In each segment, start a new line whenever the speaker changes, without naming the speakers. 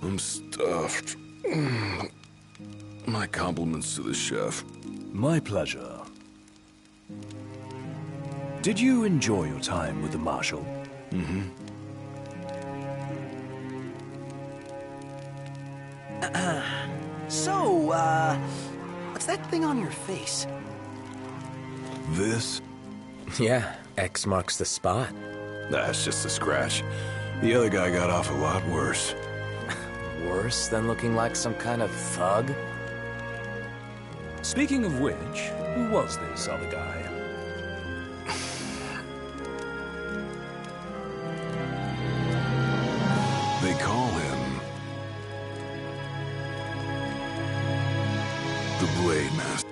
I'm stuffed. My compliments to the chef.
My pleasure. Did you enjoy your time with the Marshal?
Mm-hmm.
What's that thing on your face?
This?
Yeah, X marks the spot.
That's just a scratch. The other guy got off a lot worse.
Worse than looking like some kind of thug?
Speaking of which, who was this other guy?
They call him the Blade Master.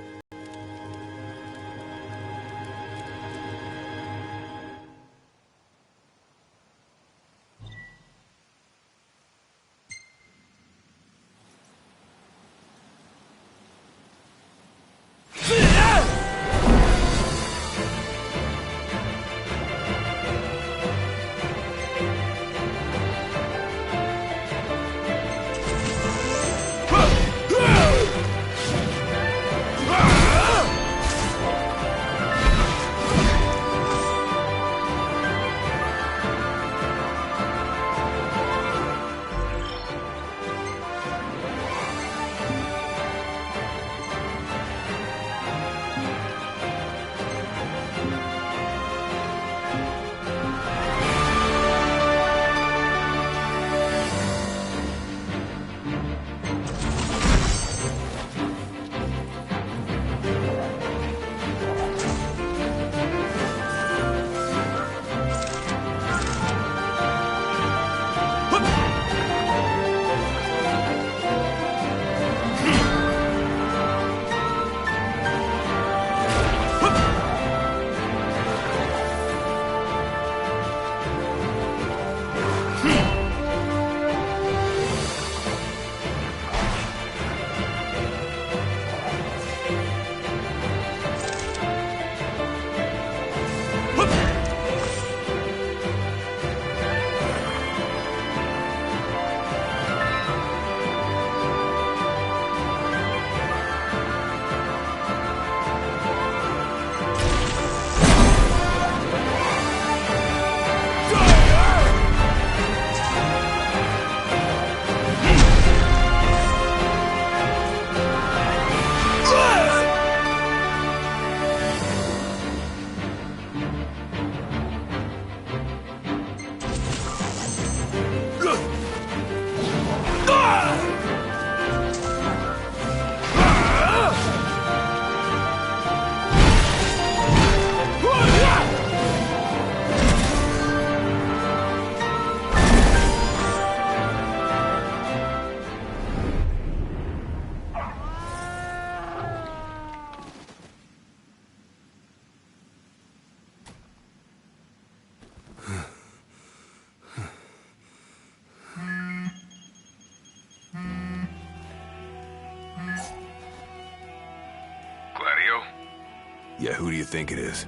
Yeah, who do you think it is?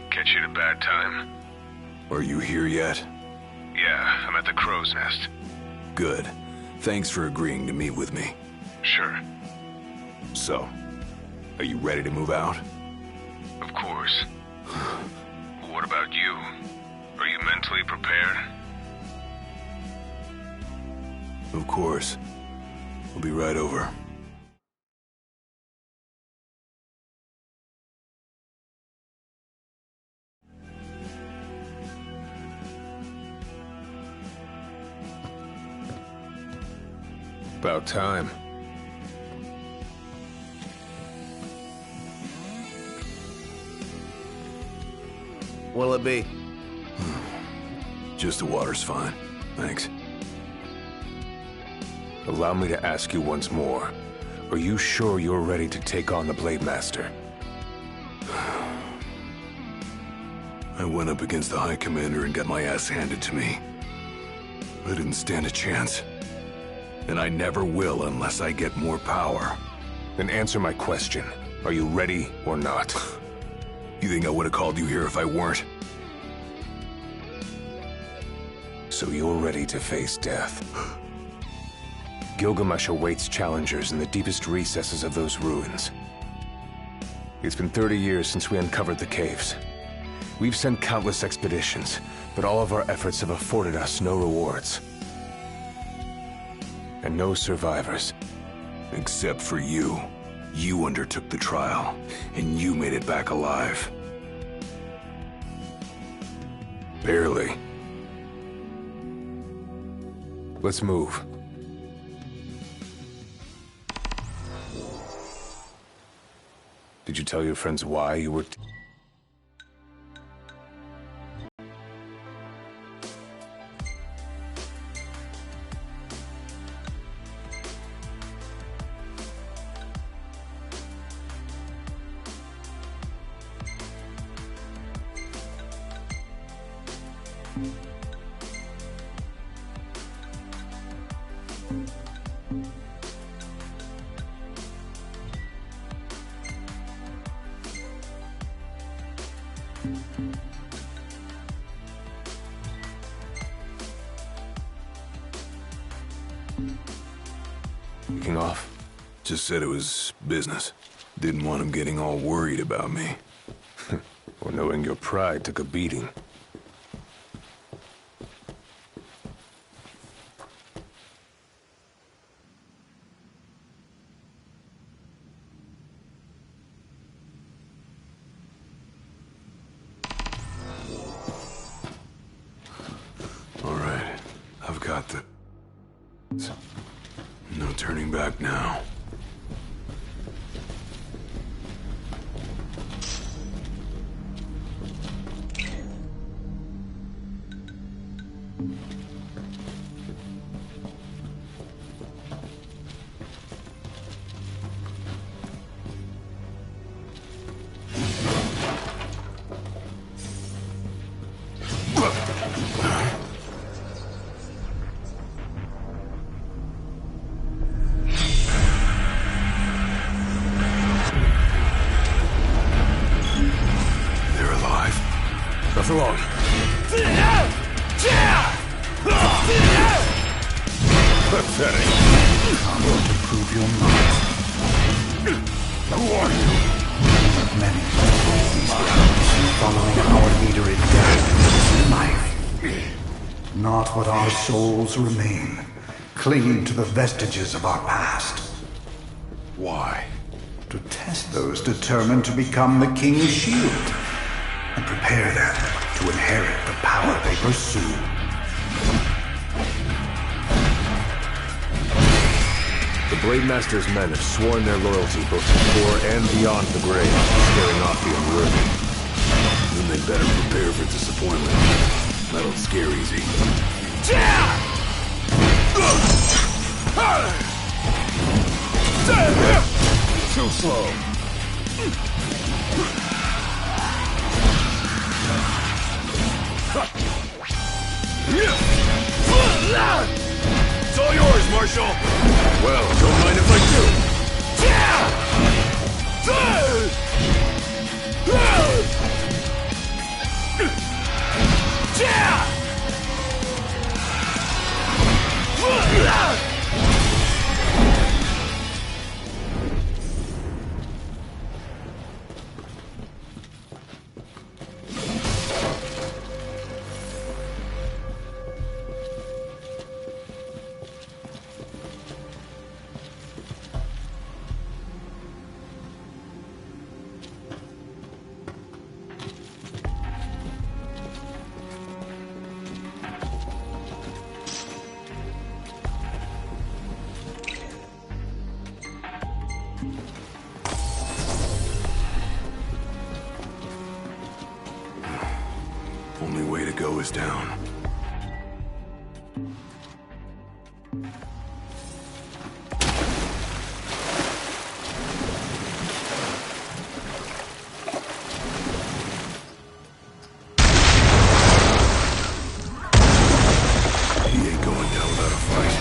Catch you at a bad time?
Are you here yet?
Yeah, I'm at the crow's nest.
Good. Thanks for agreeing to meet with me.
Sure.
So, are you ready to move out?
Of course. What about you? Are you mentally prepared?
Of course. We'll be right over.
About time.
What'll it be?
Just the water's fine. Thanks.
Allow me to ask you once more. Are you sure you're ready to take on the Blade Master?
I went up against the High Commander and got my ass handed to me. I didn't stand a chance. And I never will unless I get more power.
Then answer my question. Are you ready or not?
You think I would have called you here if I weren't?
So you're ready to face death. Gilgamesh awaits challengers in the deepest recesses of those ruins. It's been 30 years since we uncovered the caves. We've sent countless expeditions, but all of our efforts have afforded us no rewards. And no survivors.
Except for you. You undertook the trial, and you made it back alive. Barely.
Let's move. Did you tell your friends why you were... Taking off?
Just said it was business. Didn't want him getting all worried about me.
Or knowing your pride took a beating.
All right, I've got the... No turning back now.
So long. Pathetic.
I'm going to prove your mind.
Who are you?
Many these grounds, following our leader in death and life. Not what our souls remain, clinging to the vestiges of our past.
Why?
To test those determined to become the King's shield, and prepare them to inherit the power they pursue.
The Blade Master's men have sworn their loyalty both before and beyond the grave, scaring off the unworthy.
Then they better prepare for disappointment. That'll scare easy.
Too slow.
It's all yours, Marshal!
Well, don't mind if I do.
Only way to go is down. He ain't going down without a fight.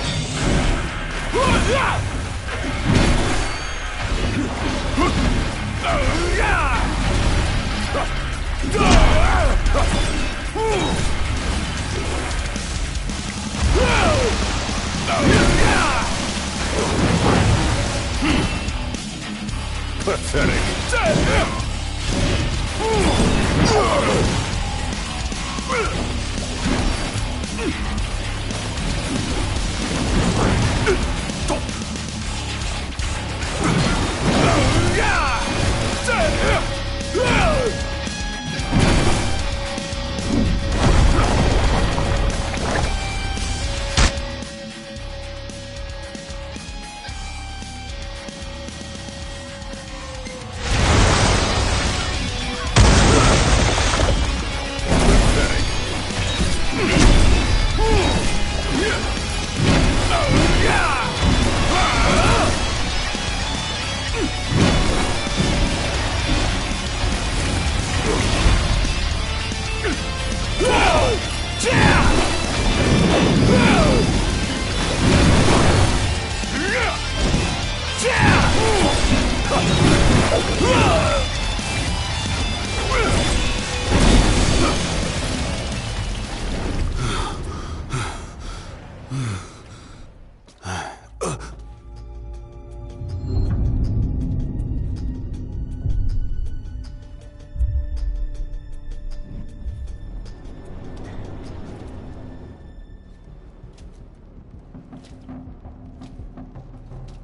Pathetic.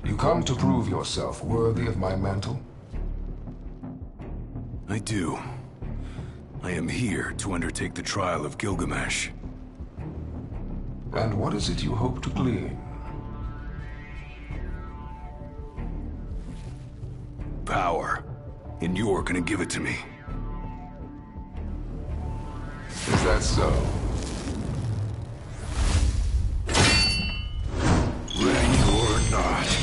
You come to prove yourself worthy of my mantle?
I do. I am here to undertake the trial of Gilgamesh.
And what is it you hope to glean?
Power. And you're gonna give it to me.
Is that so?
Ready or not.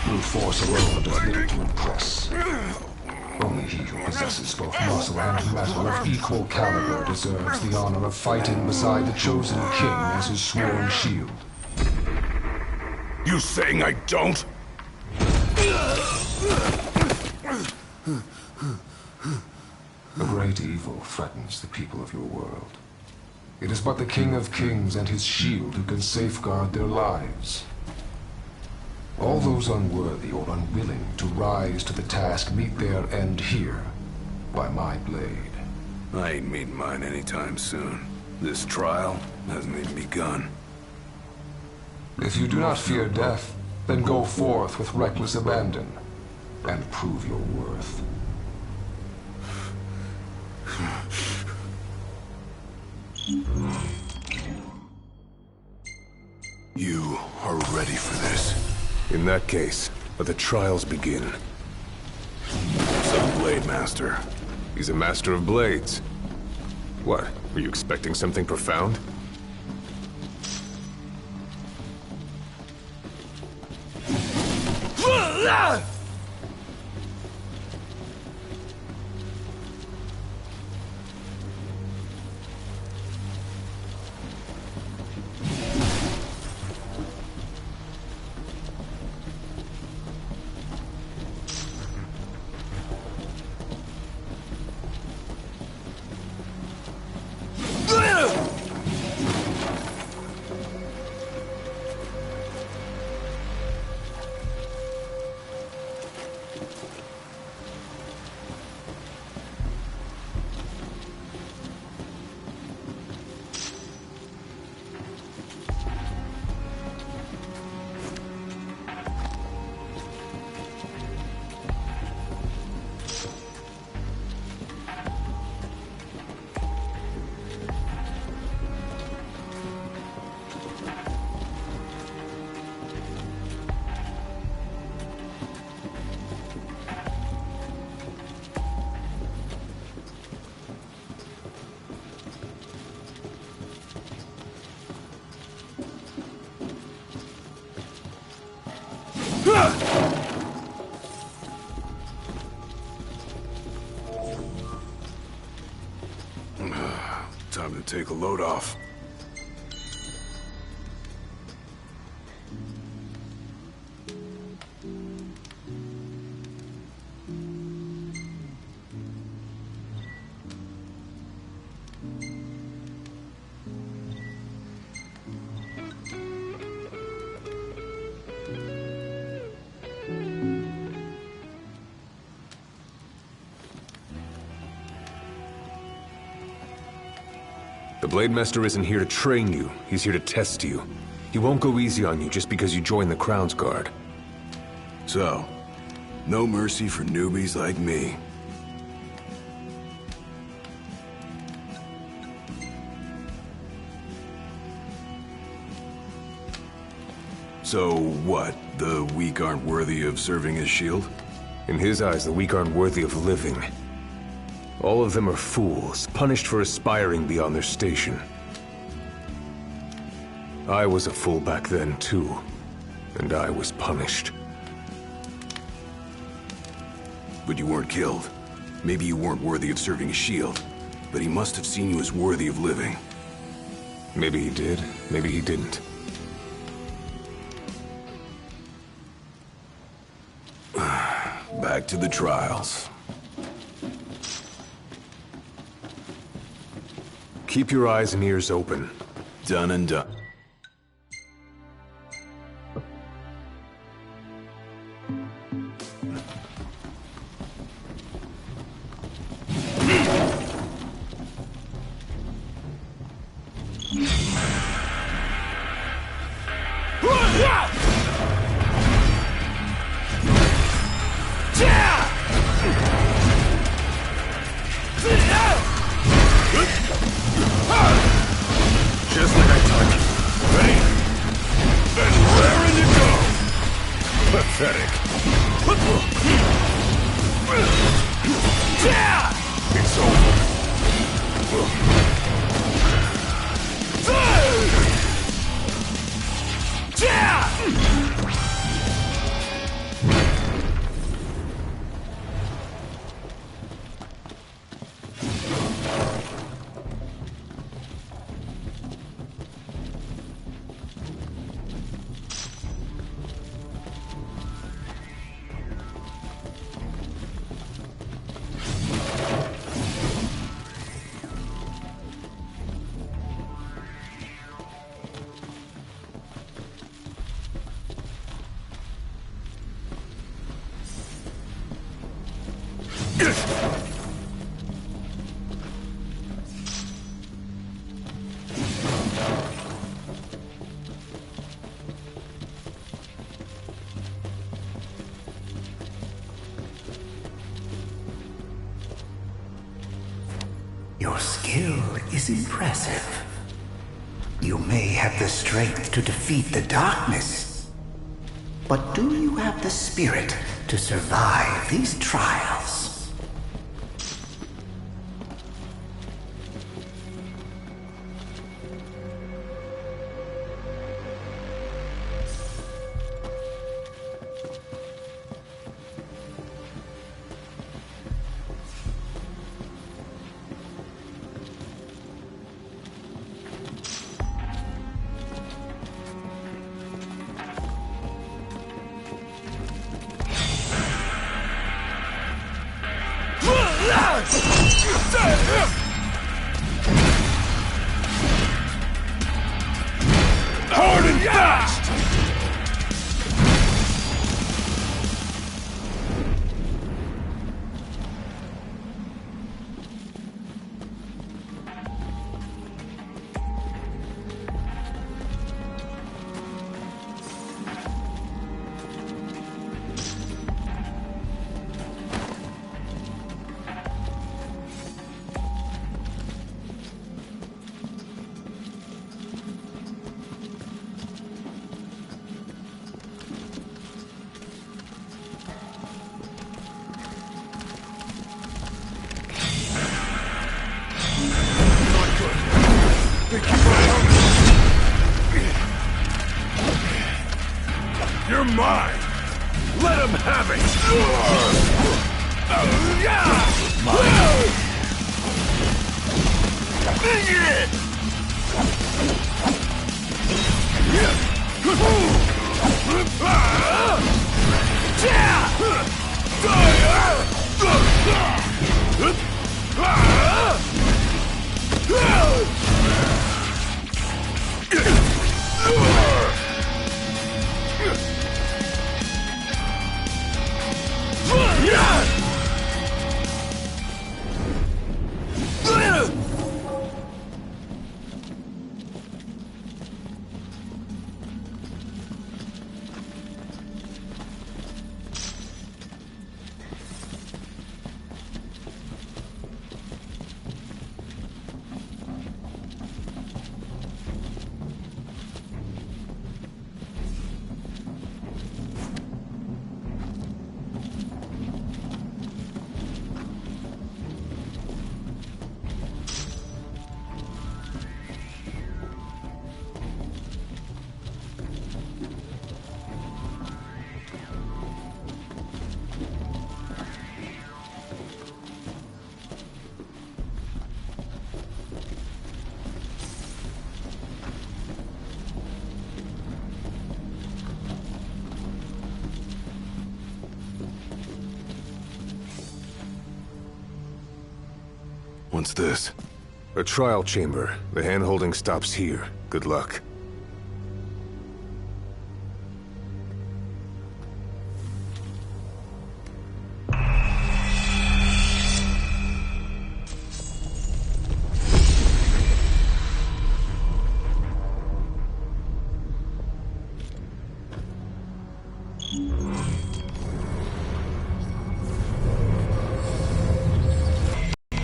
Brute force alone does little to impress. Only he who possesses both muscle and metal of equal caliber deserves the honor of fighting beside the chosen king as his sworn shield.
You saying I don't?
A great evil threatens the people of your world. It is but the King of Kings and his shield who can safeguard their lives. All those unworthy or unwilling to rise to the task meet their end here, by my blade.
I ain't meeting mine anytime soon. This trial hasn't even begun.
If you do not fear death, then go forth with reckless abandon, and prove your worth.
You are ready for this.
In that case, let the trials begin.
Some blade master.
He's a master of blades. What? Were you expecting something profound?
Time to take a load off.
The Blade Master isn't here to train you, he's here to test you. He won't go easy on you just because you join the Crown's Guard.
So, no mercy for newbies like me. So what? The weak aren't worthy of serving as shield?
In his eyes, the weak aren't worthy of living. All of them are fools, punished for aspiring beyond their station. I was a fool back then, too. And I was punished.
But you weren't killed. Maybe you weren't worthy of serving as shield, but he must have seen you as worthy of living.
Maybe he did, maybe he didn't.
Back to the trials.
Keep your eyes and ears open.
Done and done.
Just like I taught you. Ready? And raring to go! Pathetic. It's
Your skill is impressive. You may have the strength to defeat the darkness, but do you have the spirit to survive these trials?
hard and fast!
Let him have it! What's this?
A trial chamber. The hand-holding stops here. Good luck.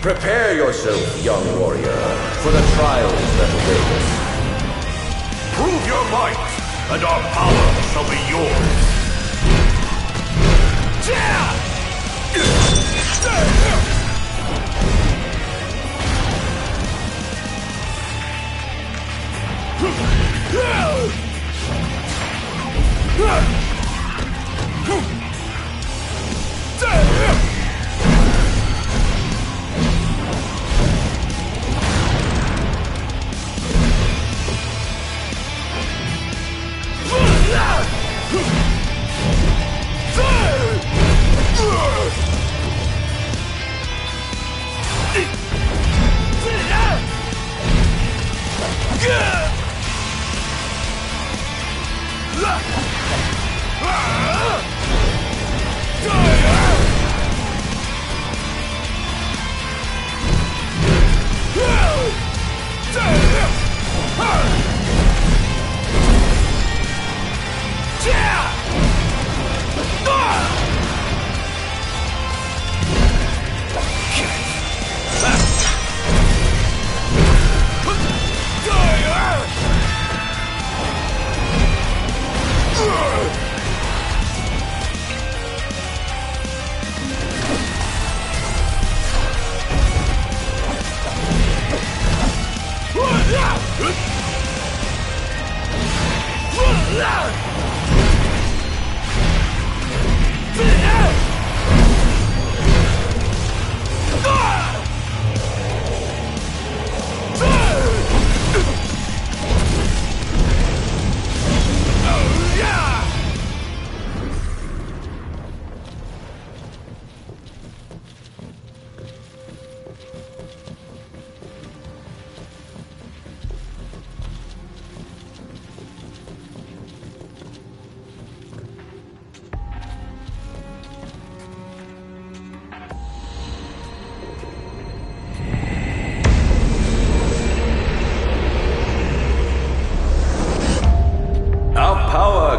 Prepare yourself, young warrior, for the trials that await us.
Prove your might, and our power shall be yours!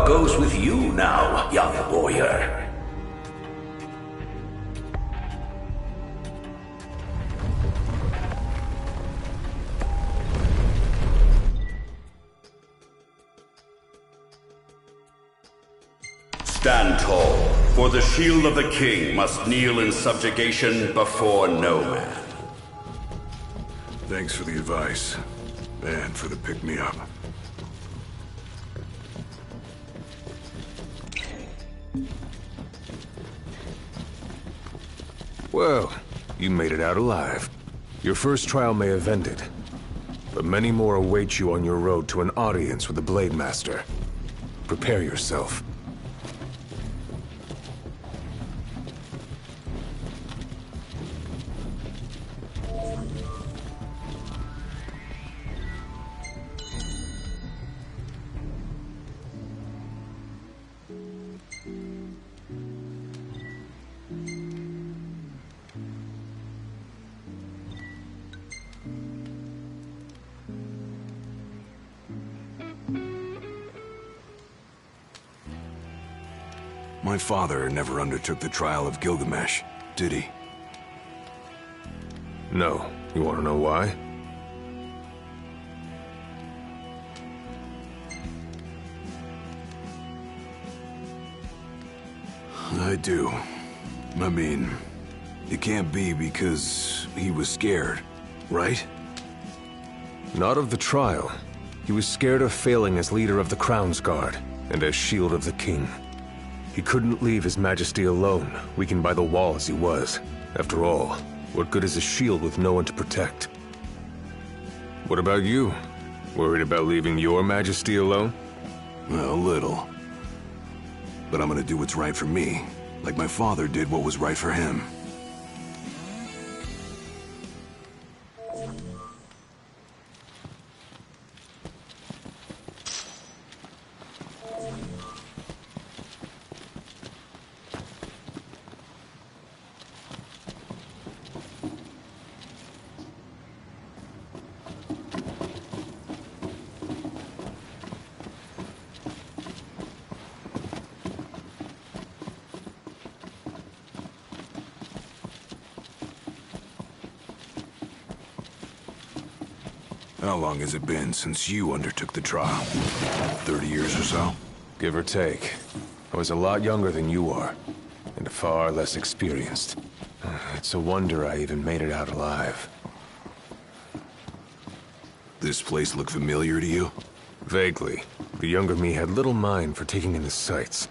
Goes with you now, young warrior.
Stand tall, for the shield of the king must kneel in subjugation before no man.
Thanks for the advice, and for the pick-me-up.
Well, you made it out alive. Your first trial may have ended, but many more await you on your road to an audience with the Blade Master. Prepare yourself.
My father never undertook the trial of Gilgamesh, did he?
No. You want to know why?
I do. I mean, it can't be because he was scared, right?
Not of the trial. He was scared of failing as leader of the Crown's Guard, and as Shield of the King. He couldn't leave His Majesty alone, weakened by the wall as he was. After all, what good is a shield with no one to protect? What about you? Worried about leaving your Majesty alone?
A little. But I'm gonna do what's right for me, like my father did what was right for him. How long has it been since you undertook the trial? 30 years or so?
Give or take. I was a lot younger than you are, and far less experienced. It's a wonder I even made it out alive.
This place look familiar to you?
Vaguely. The younger me had little mind for taking in the sights.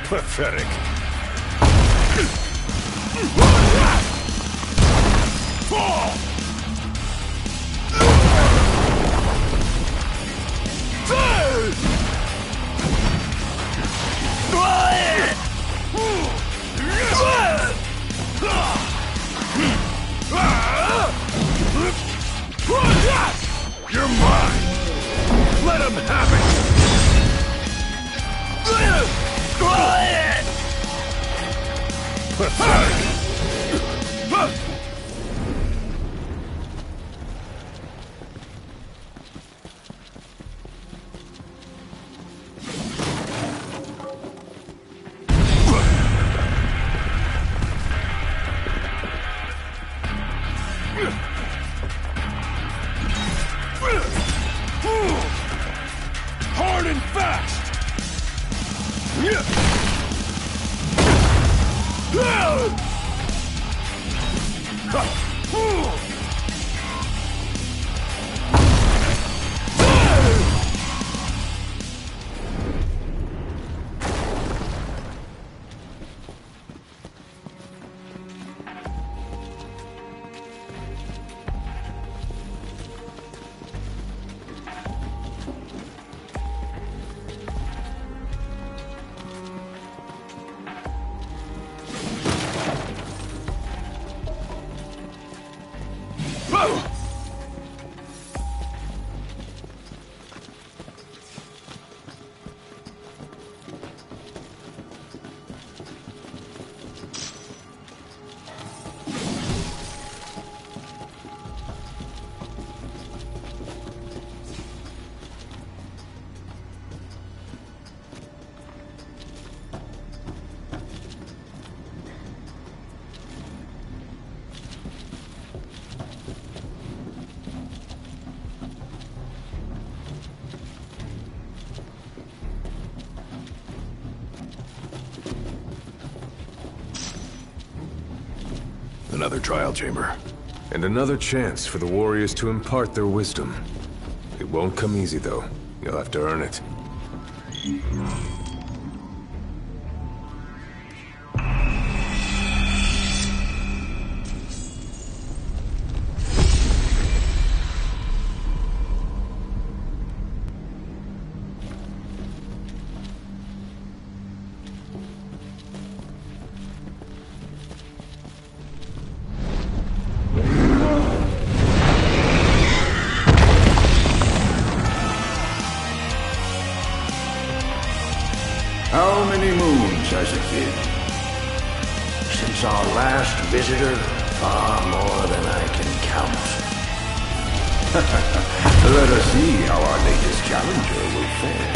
Pathetic.
You're mine! Let him have it!
Pathetic.
Hard and fast!
Another trial chamber.
And another chance for the warriors to impart their wisdom. It won't come easy, though. You'll have to earn it.
How many moons has it been? Since our last visitor, far more than I can count. Let us see how our latest challenger will fare.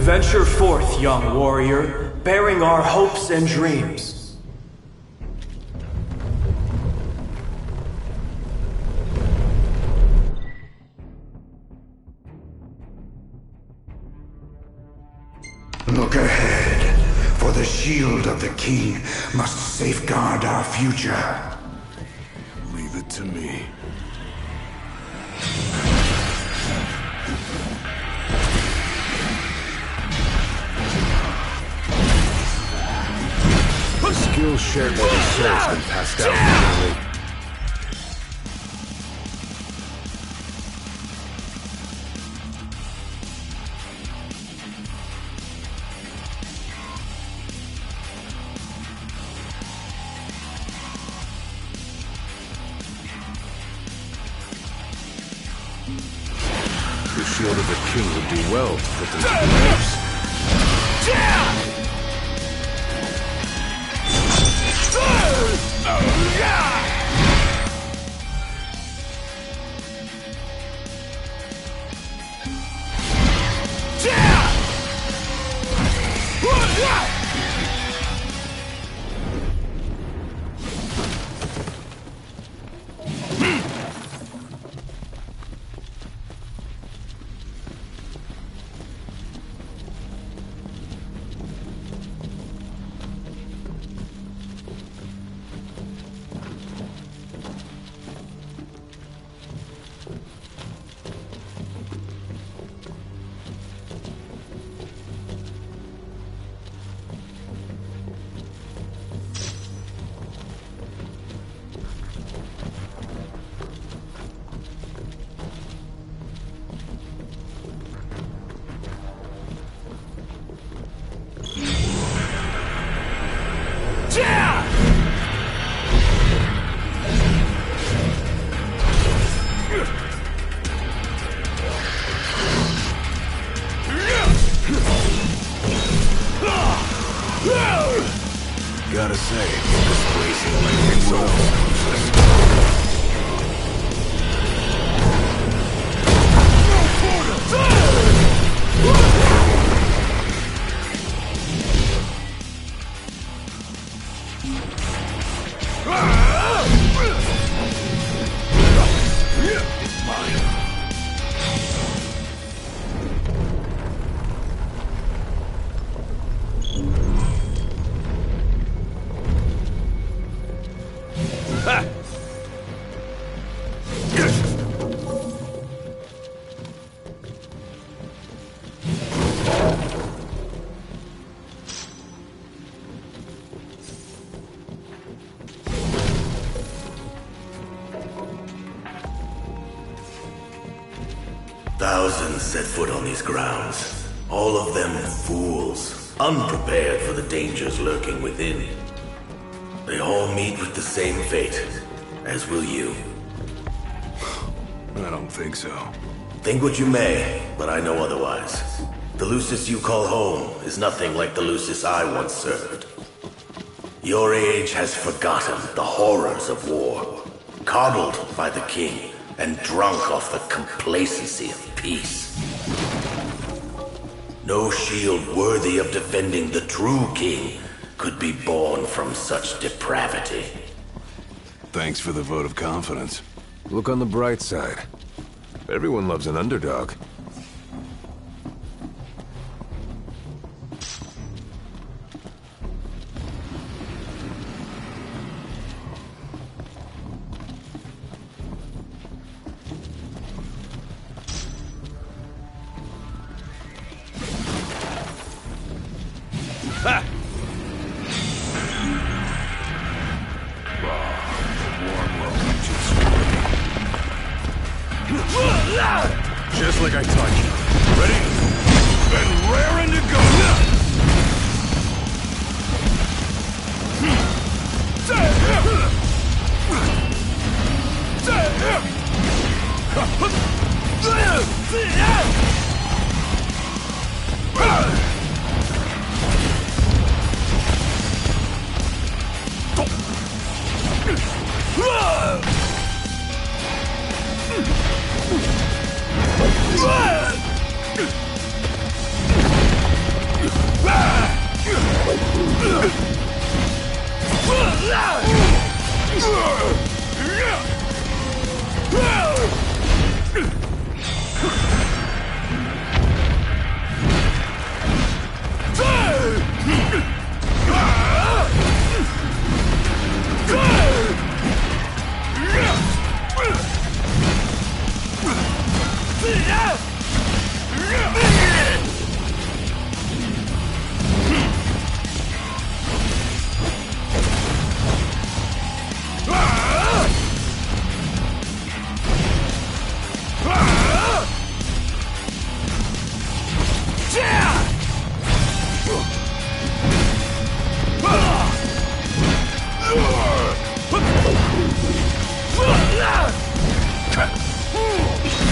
Venture forth, young warrior, bearing our hopes and dreams.
Look ahead, for the shield of the king must safeguard our future.
Leave it to me.
Skills shared by the souls been passed down evenly. The shield of the king would do well to put them to use.
Gotta say, this place is like well.
Thousands set foot on these grounds, all of them fools, unprepared for the dangers lurking within. They all meet with the same fate, as will you.
I don't think so.
Think what you may, but I know otherwise. The Lucis you call home is nothing like the Lucis I once served. Your age has forgotten the horrors of war, coddled by the king, and drunk off the complacency of peace. No shield worthy of defending the true king could be born from such depravity.
Thanks for the vote of confidence.
Look on the bright side. Everyone loves an underdog.
Just like I taught you. Ready? And raring to go!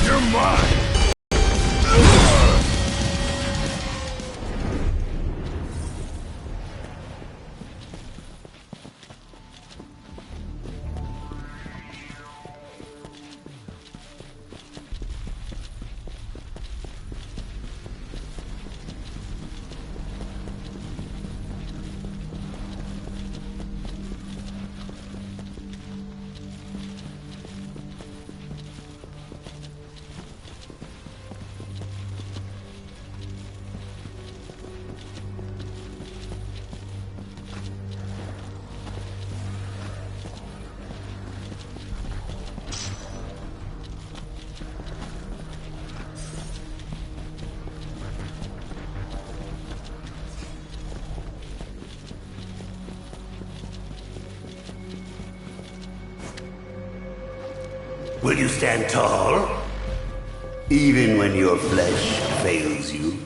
You're mine!
Will you stand tall? Even when your flesh fails you?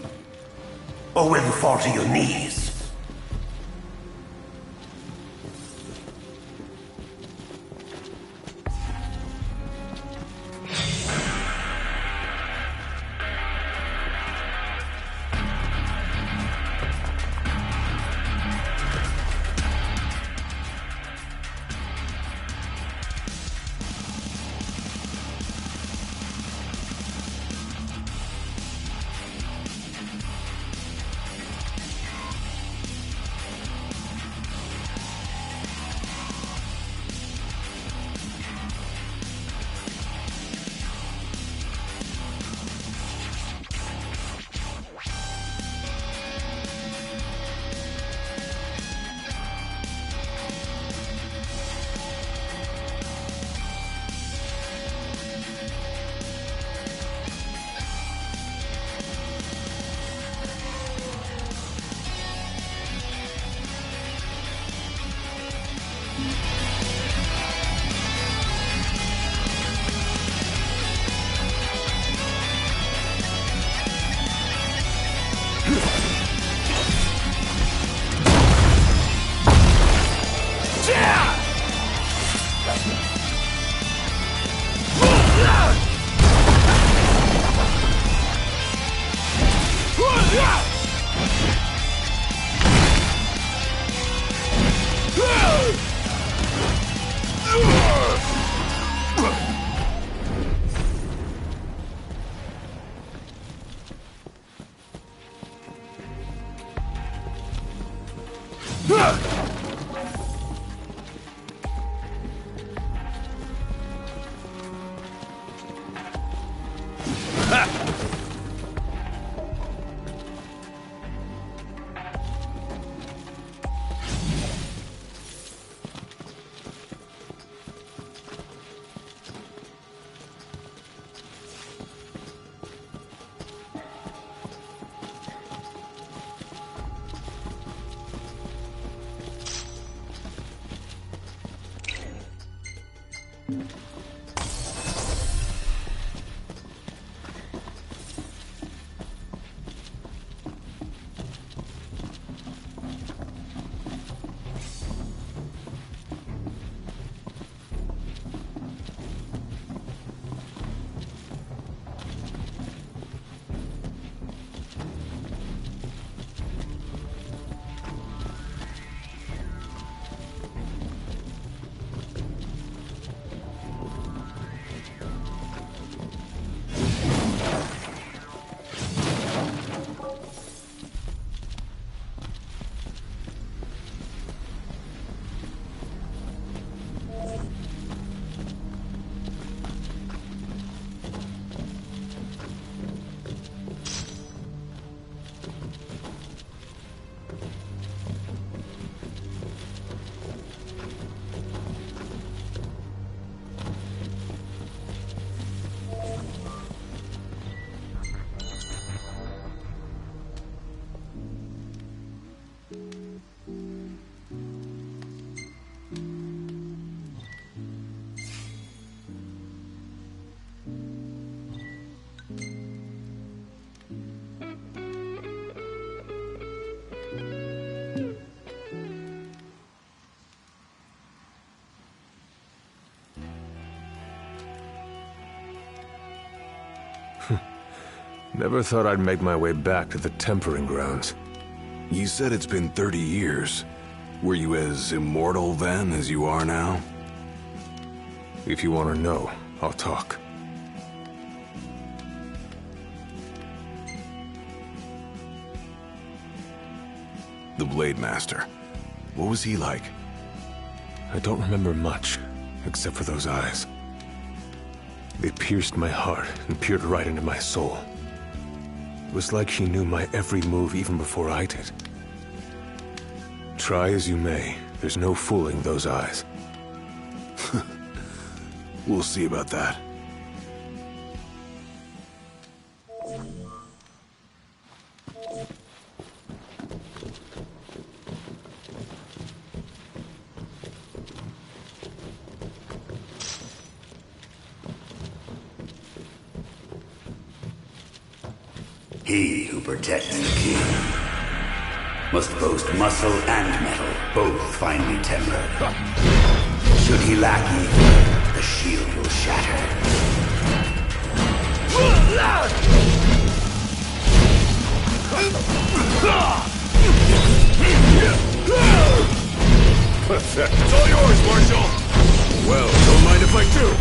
Or will you fall to your knees?
Never thought I'd make my way back to the tempering grounds.
You said it's been 30 years. Were you as immortal then as you are now?
If you want to know, I'll talk.
The Blade Master. What was he like?
I don't remember much, except for those eyes. They pierced my heart and peered right into my soul. It was like she knew my every move even before I did. Try as you may, there's no fooling those eyes.
We'll see about that.
He who protects the king must boast muscle and metal, both finely tempered. Should he lack either, the shield will shatter.
It's all yours, Marshal! Well, don't mind if I do!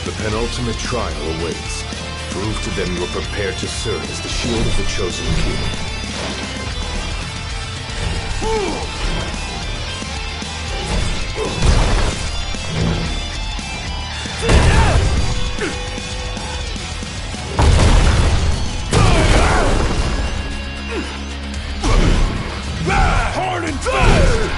The penultimate trial awaits. Prove to them you are prepared to serve as the shield of the chosen king.
Hard and fast!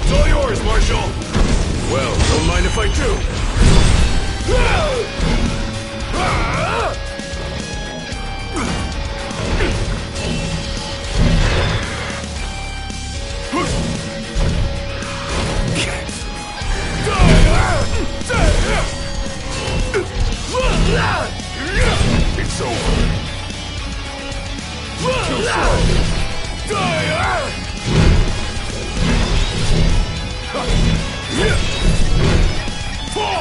It's all yours, Marshal! Well, don't mind if I do! It's over. Too slow. Fall!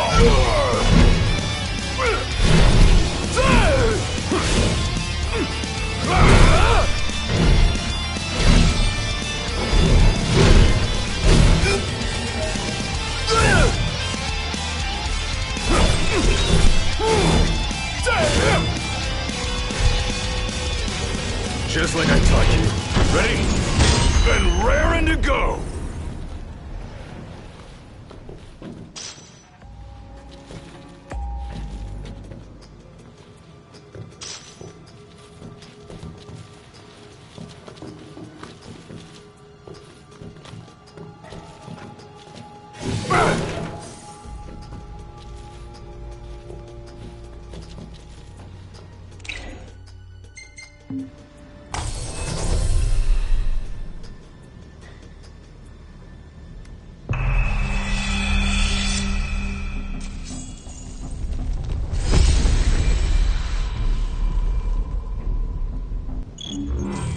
Ready? And raring to go!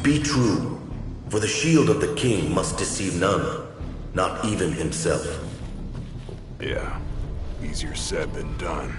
Be true, for the shield of the king must deceive none, not even himself.
Yeah, easier said than done.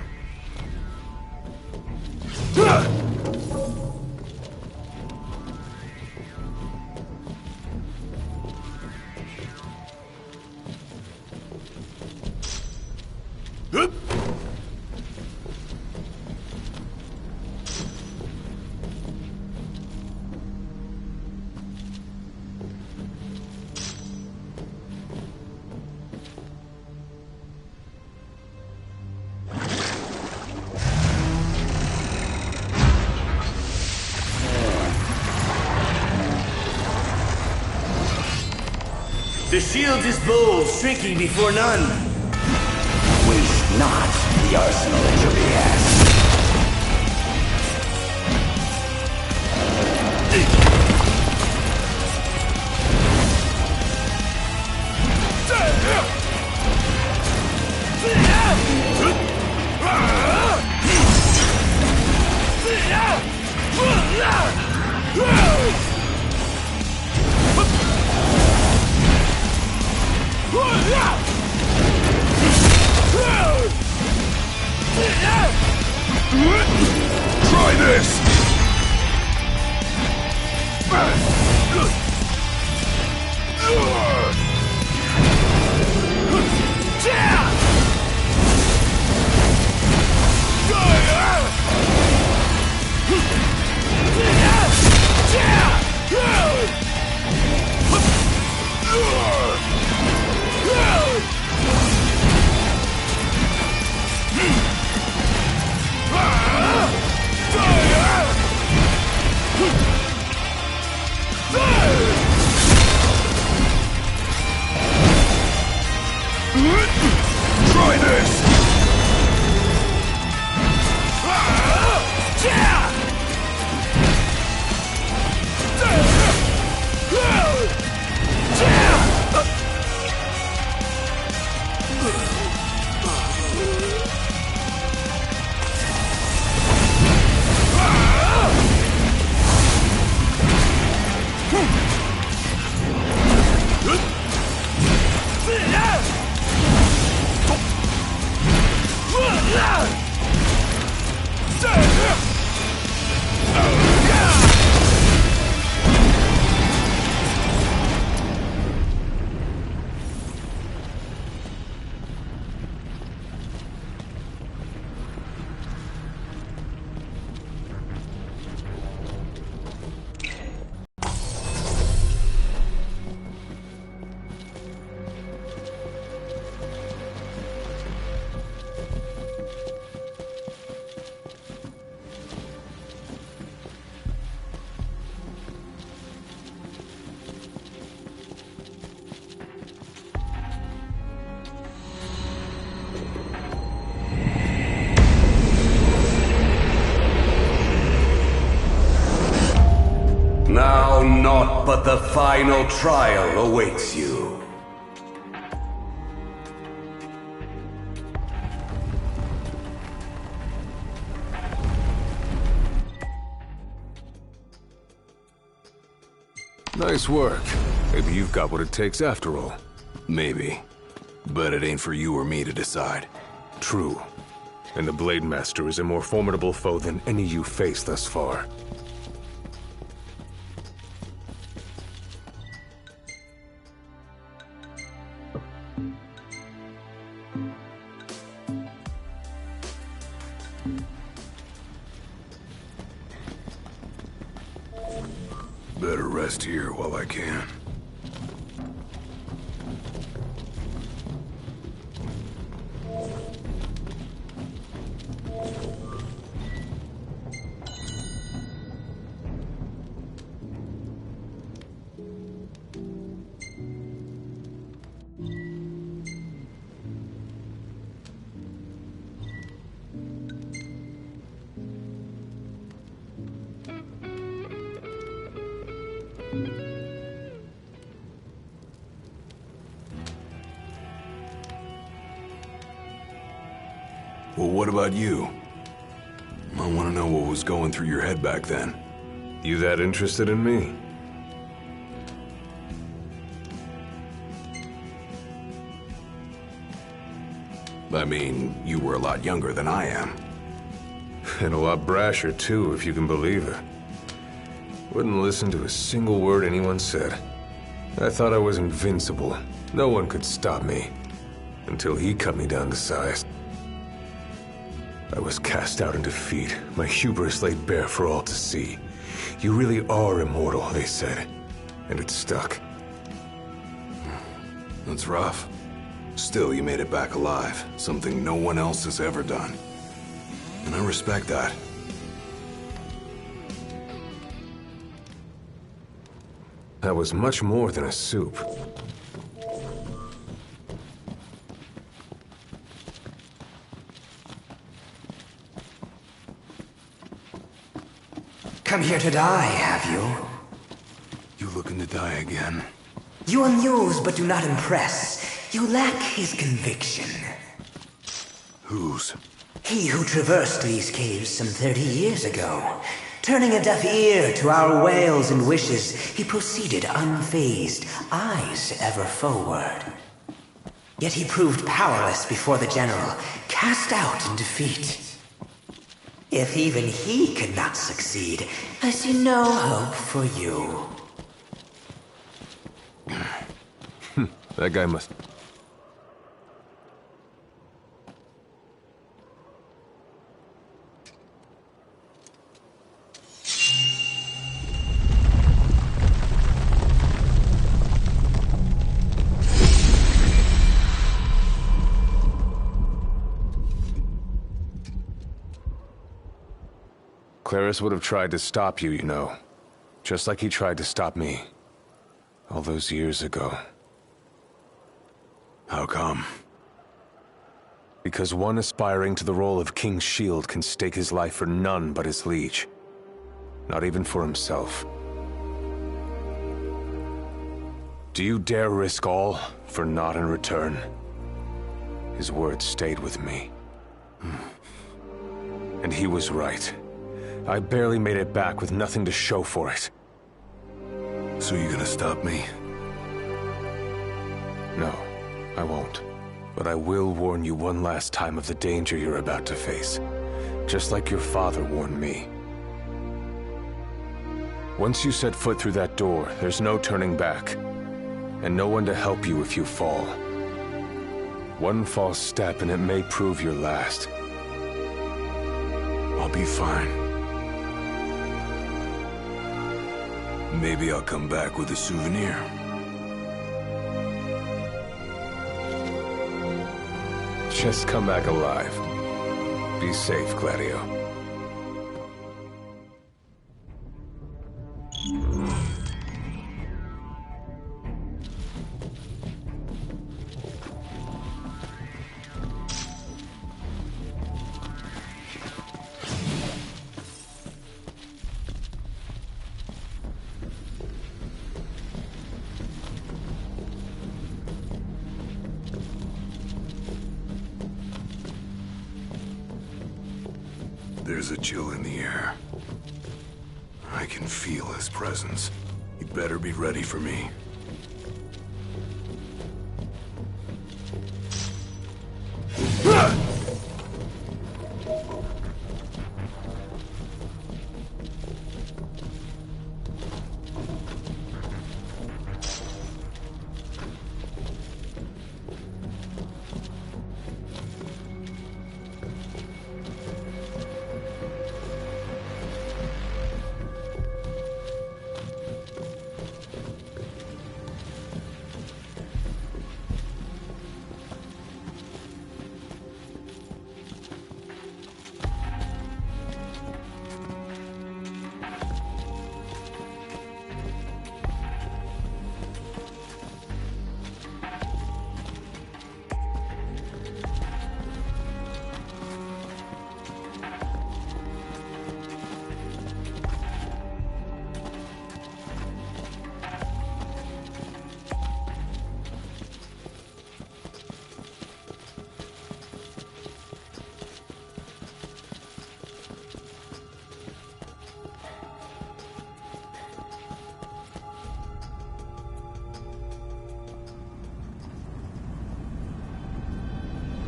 The shield is bold, shrinking before none. Waste not the arsenal at your behest.
Try this! Try this!
Now naught but the final trial awaits you.
Nice work. Maybe you've got what it takes after all.
Maybe. But it ain't for you or me to decide.
True. And the Blade Master is a more formidable foe than any you've faced thus far.
Better rest here while I can. Well, what about you? I want to know what was going through your head back then.
You that interested in me?
I mean, you were a lot younger than I am.
And a lot brasher, too, if you can believe it. Wouldn't listen to a single word anyone said. I thought I was invincible. No one could stop me. Until he cut me down to size. I was cast out in defeat. My hubris laid bare for all to see. You really are immortal, they said. And it stuck.
That's rough. Still, you made it back alive. Something no one else has ever done. And I respect that.
That was much more than a soup.
Come here to die, have you?
You looking to die again?
You amuse but do not impress. You lack his conviction.
Whose?
He who traversed these caves some 30 years ago. Turning a deaf ear to our wails and wishes, he proceeded unfazed, eyes ever forward. Yet he proved powerless before the general, cast out in defeat. If even he could not succeed, I see no hope for you.
That guy must... Claris would have tried to stop you, you know. Just like he tried to stop me. All those years ago.
How come?
Because one aspiring to the role of King's Shield can stake his life for none but his liege. Not even for himself. Do you dare risk all for naught in return? His words stayed with me. And he was right. I barely made it back with nothing to show for it.
So you gonna stop me?
No, I won't. But I will warn you one last time of the danger you're about to face. Just like your father warned me. Once you set foot through that door, there's no turning back. And no one to help you if you fall. One false step and it may prove your last.
I'll be fine. Maybe I'll come back with a souvenir.
Just come back alive. Be safe, Gladio.
There's a chill in the air. I can feel his presence. You better be ready for me.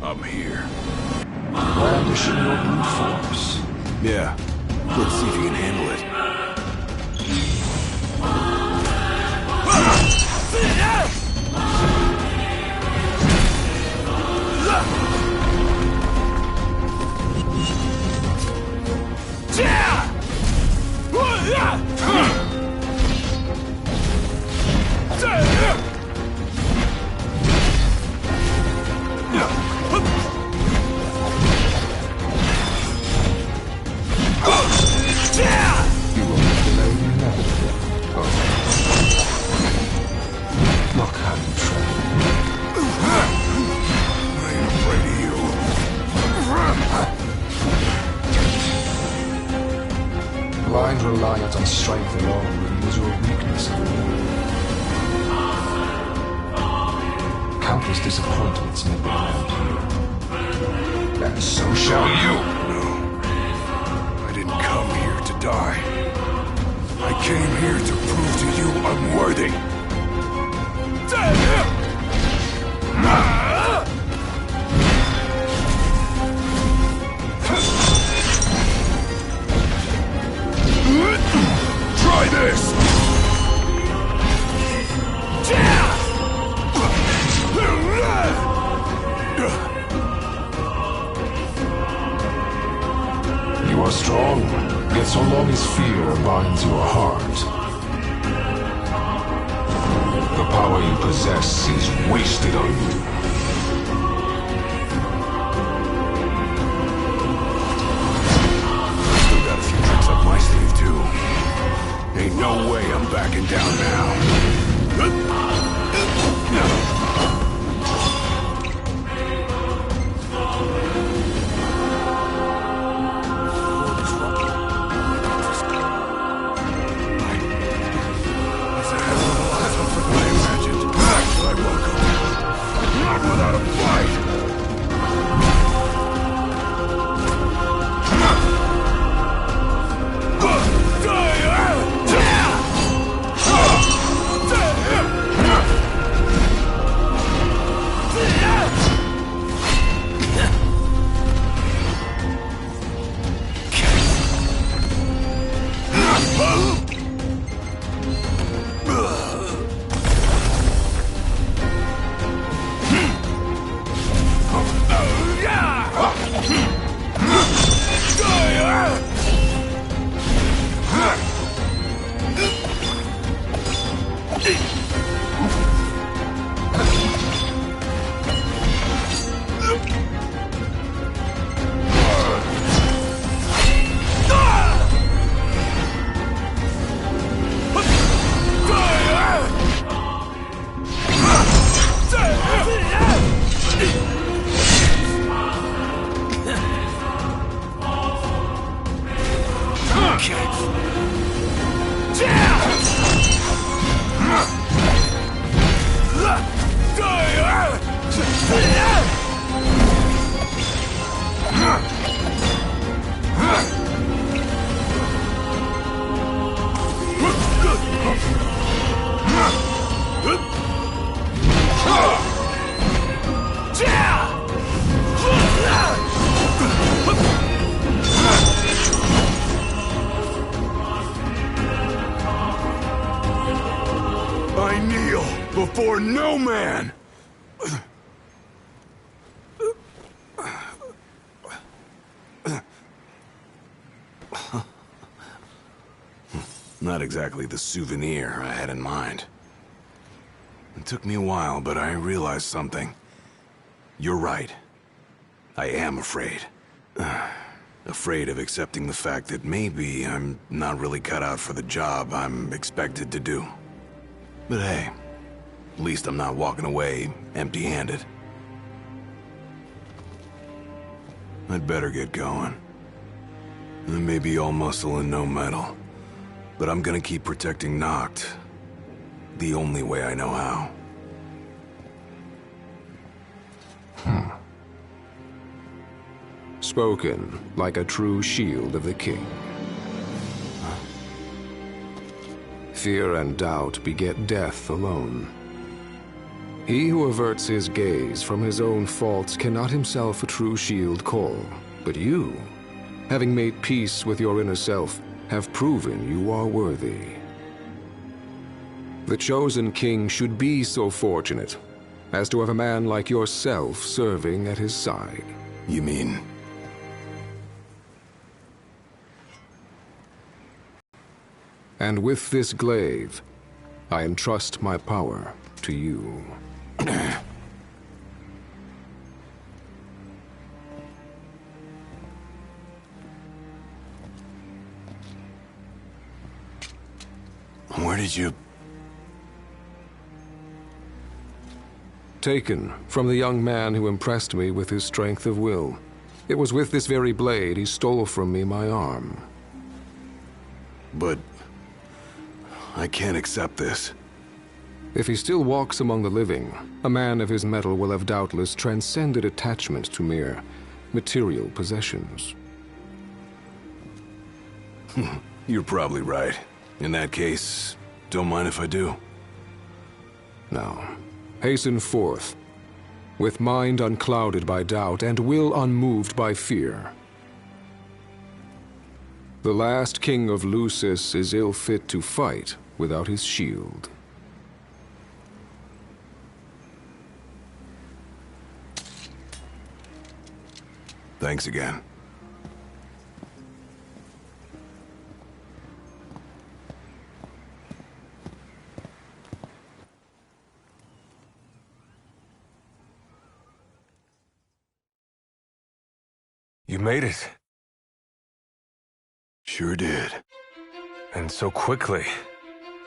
I'm here.
Brandishing your brute force.
Yeah. Let's see if you can handle it.
Look how you tremble.
I ain't afraid of you.
Blind reliance on strength alone reveals your weakness of will. Countless disappointments may belong to you. And so shall you.
No. I didn't come here to die. I came here to prove to you I'm worthy. Try this!
You are strong, yet so long as fear binds your heart, the power you possess is wasted on you.
Still got a few tricks up my sleeve, too. Ain't no way I'm backing down now. Without a fight! I kneel before no man! Not exactly the souvenir I had in mind. It took me a while, but I realized something. You're right. I am afraid. Afraid of accepting the fact that maybe I'm not really cut out for the job I'm expected to do. But hey, at least I'm not walking away empty-handed. I'd better get going. I may be all muscle and no metal, but I'm gonna keep protecting Noct the only way I know how.
Spoken like a true shield of the king. Fear and doubt beget death alone. He who averts his gaze from his own faults cannot himself a true shield call. But you, having made peace with your inner self, have proven you are worthy. The chosen king should be so fortunate as to have a man like yourself serving at his side.
You mean...
And with this glaive, I entrust my power to you.
Where did you...
Taken from the young man who impressed me with his strength of will. It was with this very blade he stole from me my arm.
But... I can't accept this.
If he still walks among the living, a man of his mettle will have doubtless transcended attachment to mere material possessions.
You're probably right. In that case, don't mind if I do.
Now, hasten forth, with mind unclouded by doubt and will unmoved by fear. The last king of Lucis is ill fit to fight without his shield.
Thanks again.
You made it.
Sure did.
And so quickly.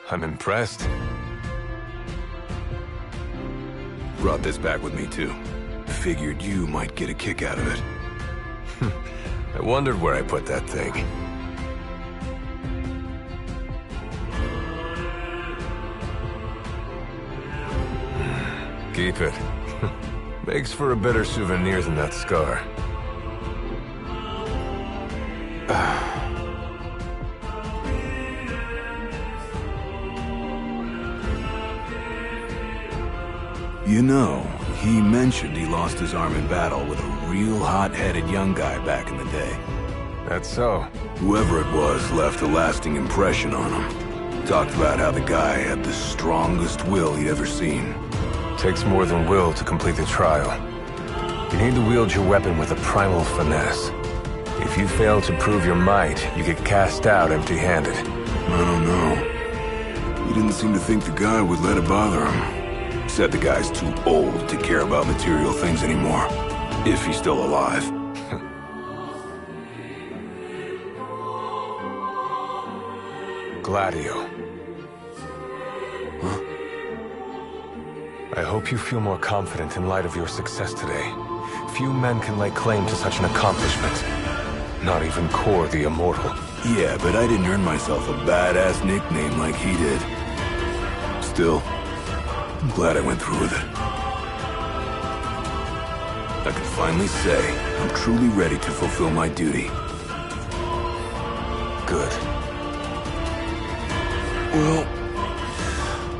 I'm impressed.
Brought this back with me, too. Figured you might get a kick out of it.
I wondered where I put that thing. Keep it. Makes for a better souvenir than that scar.
You know, he mentioned he lost his arm in battle with a real hot-headed young guy back in the day.
That's so.
Whoever it was left a lasting impression on him. Talked about how the guy had the strongest will he'd ever seen.
Takes more than will to complete the trial. You need to wield your weapon with a primal finesse. If you fail to prove your might, you get cast out empty-handed.
I don't know. He didn't seem to think the guy would let it bother him. Said the guy's too old to care about material things anymore. If he's still alive.
Gladio.
Huh?
I hope you feel more confident in light of your success today. Few men can lay claim to such an accomplishment. Not even Kor the Immortal.
Yeah, but I didn't earn myself a badass nickname like he did. Still, I'm glad I went through with it. I can finally say I'm truly ready to fulfill my duty.
Good.
Well,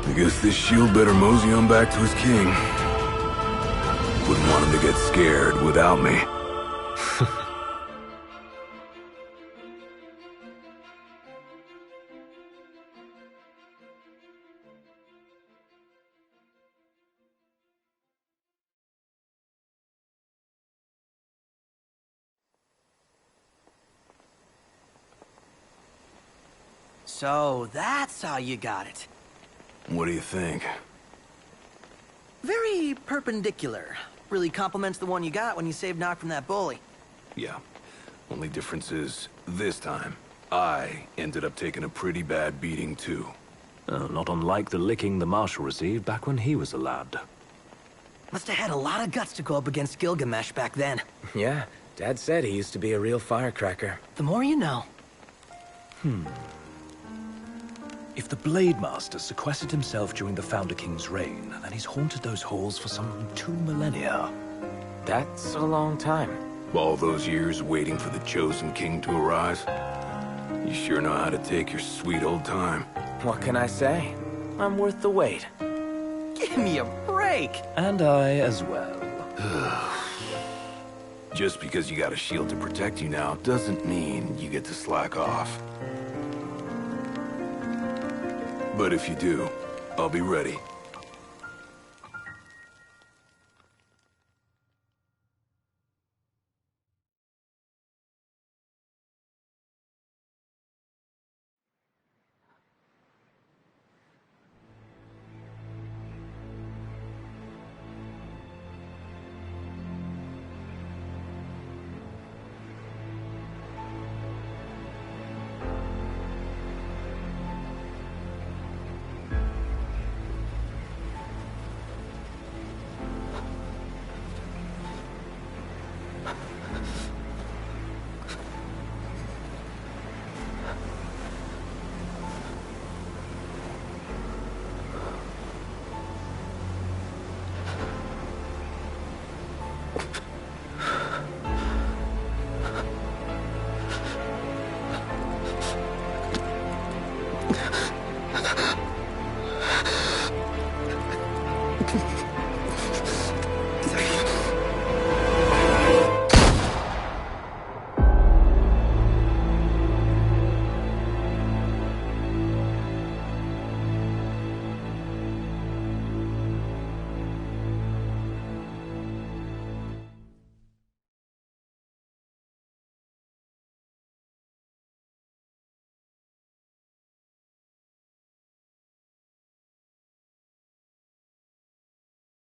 I guess this shield better mosey on back to his king. Wouldn't want him to get scared without me.
So, that's how you got it.
What do you think?
Very perpendicular. Really complements the one you got when you saved Nock from that bully.
Yeah. Only difference is, this time, I ended up taking a pretty bad beating, too.
Not unlike the licking the Marshal received back when he was a lad.
Must have had a lot of guts to go up against Gilgamesh back then.
Yeah, Dad said he used to be a real firecracker.
The more you know.
If the Blade Master sequestered himself during the Founder King's reign, then he's haunted those halls for some 2 millennia.
That's a long time.
All those years waiting for the chosen king to arise. You sure know how to take your sweet old time.
What can I say? I'm worth the wait.
Give me a break!
And I as well.
Just because you got a shield to protect you now doesn't mean you get to slack off. But if you do, I'll be ready.